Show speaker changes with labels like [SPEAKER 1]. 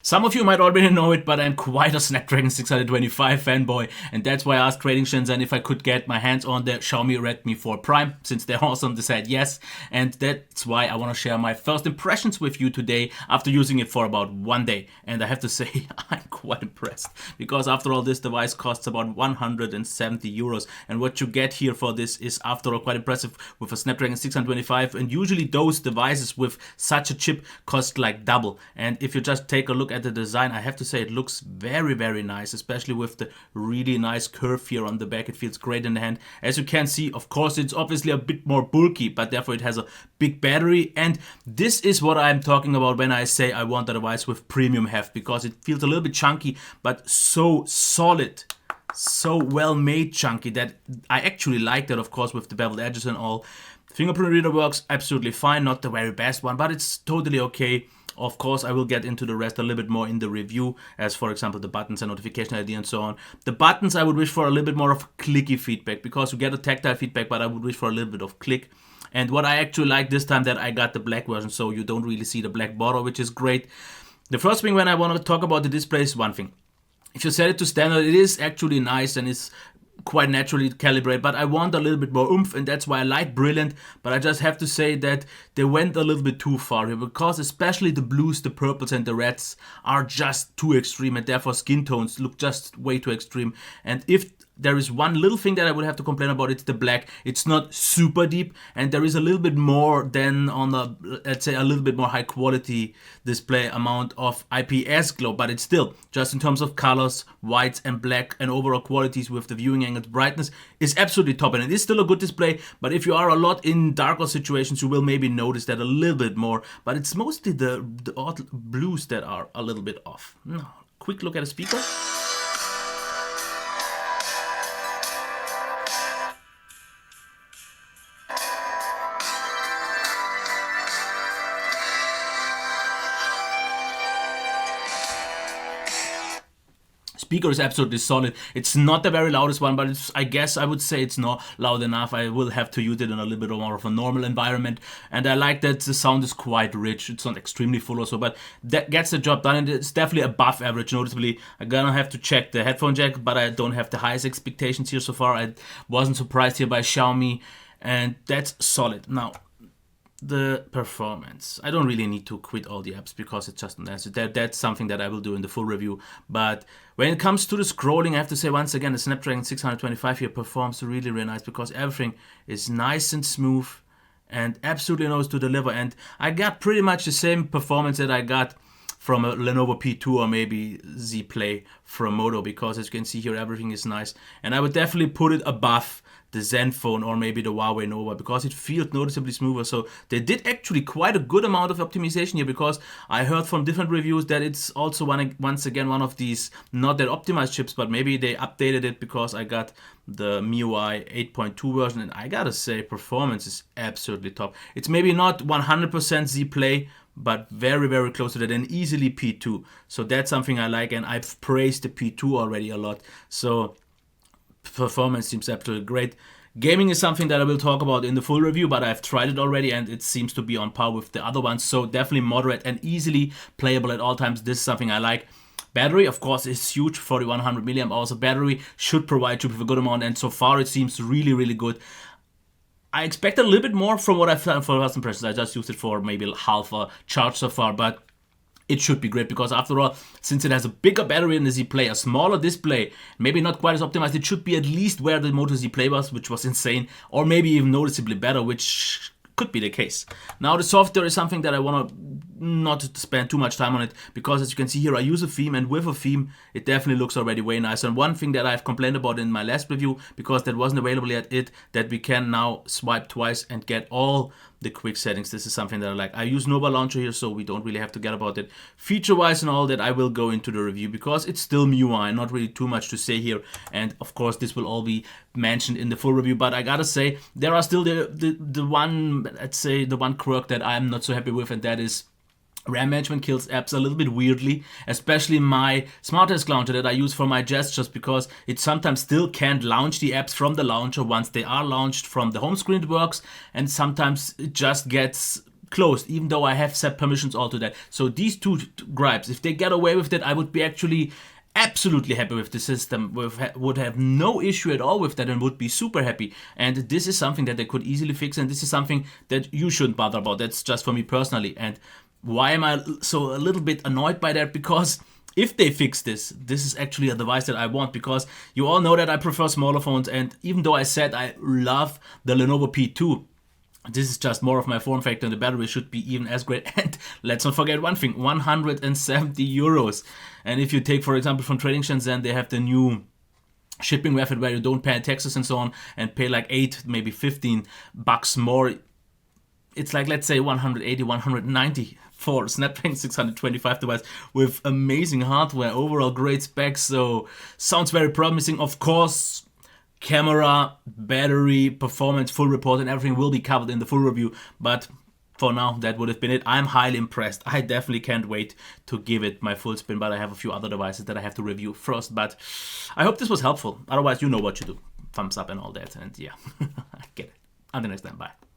[SPEAKER 1] Some of you might already know it, but I'm quite a Snapdragon 625 fanboy, and that's why I asked Trading Shenzhen if I could get my hands on the Xiaomi Redmi 4 Prime. Since they're awesome, they said yes, and that's why I want to share my first impressions with you today after using it for about 1 day. And I have to say, I'm quite impressed, because after all, this device costs about 170 euros, and what you get here for this is, after all, quite impressive with a Snapdragon 625, and usually those devices with such a chip cost like double. And if you just take a look at the design, I have to say it looks very, very nice, especially with the really nice curve here on the back. It feels great in the hand. As you can see, of course, it's obviously a bit more bulky, but therefore it has a big battery. And this is what I'm talking about when I say I want a device with premium heft, because it feels a little bit chunky, but so solid, so well made chunky, that I actually like that, of course, with the beveled edges and all. Fingerprint reader works absolutely fine, not the very best one, but it's totally okay. Of course, I will get into the rest a little bit more in the review, as for example the buttons and notification ID and so on. The buttons, I would wish for a little bit more of clicky feedback, because you get a tactile feedback, but I would wish for a little bit of click. And what I actually like this time, that I got the black version, so you don't really see the black border, which is great. The first thing when I want to talk about the display is one thing. If you set it to standard, it is actually nice and it's quite naturally calibrated, but I want a little bit more oomph, and that's why I like Brilliant. But I just have to say that they went a little bit too far here, because especially the blues, the purples and the reds are just too extreme, and therefore skin tones look just way too extreme. And if there is one little thing that I would have to complain about, it's the black. It's not super deep, and there is a little bit more than on the, let's say, a little bit more high quality display amount of IPS glow, but it's still, just in terms of colors, whites and black and overall qualities with the viewing angle brightness, is absolutely top. And it is still a good display, but if you are a lot in darker situations, you will maybe notice that a little bit more, but it's mostly the odd blues that are a little bit off. Now, quick look at the speaker. Speaker is absolutely solid. It's not the very loudest one, but it's, I guess I would say it's not loud enough. I will have to use it in a little bit more of a normal environment, and I like that the sound is quite rich. It's not extremely full or so, but that gets the job done, and it's definitely above average. Noticeably, I'm gonna have to check the headphone jack, but I don't have the highest expectations here so far. I wasn't surprised here by Xiaomi, and that's solid. Now, the performance. I don't really need to quit all the apps, because it's just that's something that I will do in the full review. But when it comes to the scrolling, I have to say once again, the Snapdragon 625 here performs really, really nice, because everything is nice and smooth and absolutely knows to deliver. And I got pretty much the same performance that I got from a Lenovo P2 or maybe Z Play from Moto, because as you can see here, everything is nice. And I would definitely put it above the Zenfone or maybe the Huawei Nova, because it feels noticeably smoother. So they did actually quite a good amount of optimization here, because I heard from different reviews that it's also once again one of these not that optimized chips, but maybe they updated it, because I got the MIUI 8.2 version, and I gotta say performance is absolutely top. It's maybe not 100% Z Play, but very, very close to that, and easily P2. So that's something I like, and I've praised the P2 already a lot. So performance seems absolutely great. Gaming is something that I will talk about in the full review, but I've tried it already and it seems to be on par with the other ones. So definitely moderate and easily playable at all times. This is something I like. Battery, of course, is huge. 4100 milliamp hours of battery should provide you with a good amount, and so far it seems really, really good. I expect a little bit more from what I've done for first impressions. I just used it for maybe half a charge so far, but it should be great, because after all, since it has a bigger battery in the Z Play, a smaller display, maybe not quite as optimized, it should be at least where the Moto Z Play was, which was insane, or maybe even noticeably better, which could be the case. Now, the software is something that I want to not spend too much time on it, because as you can see here, I use a theme, and with a theme, it definitely looks already way nicer. And one thing that I've complained about in my last review, because that wasn't available yet, that we can now swipe twice and get all the quick settings. This is something that I like. I use Nova Launcher here, so we don't really have to get about it. Feature-wise and all that, I will go into the review, because it's still MIUI, not really too much to say here. And of course, this will all be mentioned in the full review. But I gotta say, there are still the one, let's say, the one quirk that I'm not so happy with, and that is RAM management kills apps a little bit weirdly, especially my Smart Task Launcher that I use for my gestures, because it sometimes still can't launch the apps from the launcher once they are launched from the home screen. It works, and sometimes it just gets closed, even though I have set permissions all to that. So these two gripes, if they get away with it, I would be actually absolutely happy with the system, would have no issue at all with that, and would be super happy. And this is something that they could easily fix, and this is something that you shouldn't bother about. That's just for me personally. And why am I so a little bit annoyed by that? Because if they fix this, this is actually a device that I want, because you all know that I prefer smaller phones, and even though I said I love the Lenovo P2, this is just more of my form factor, and the battery should be even as great. And let's not forget one thing, 170 euros. And if you take, for example, from Trading Shenzhen, they have the new shipping method where you don't pay taxes and so on, and pay like 8, maybe 15 bucks more. It's like, let's say 180, 190 for Snapdragon 625 device with amazing hardware, overall great specs. So sounds very promising. Of course, camera, battery, performance, full report and everything will be covered in the full review, but for now that would have been it. I'm highly impressed. I definitely can't wait to give it my full spin, but I have a few other devices that I have to review first. But I hope this was helpful. Otherwise, you know what you do. Thumbs up and all that, and yeah, I get it. Until next time, bye.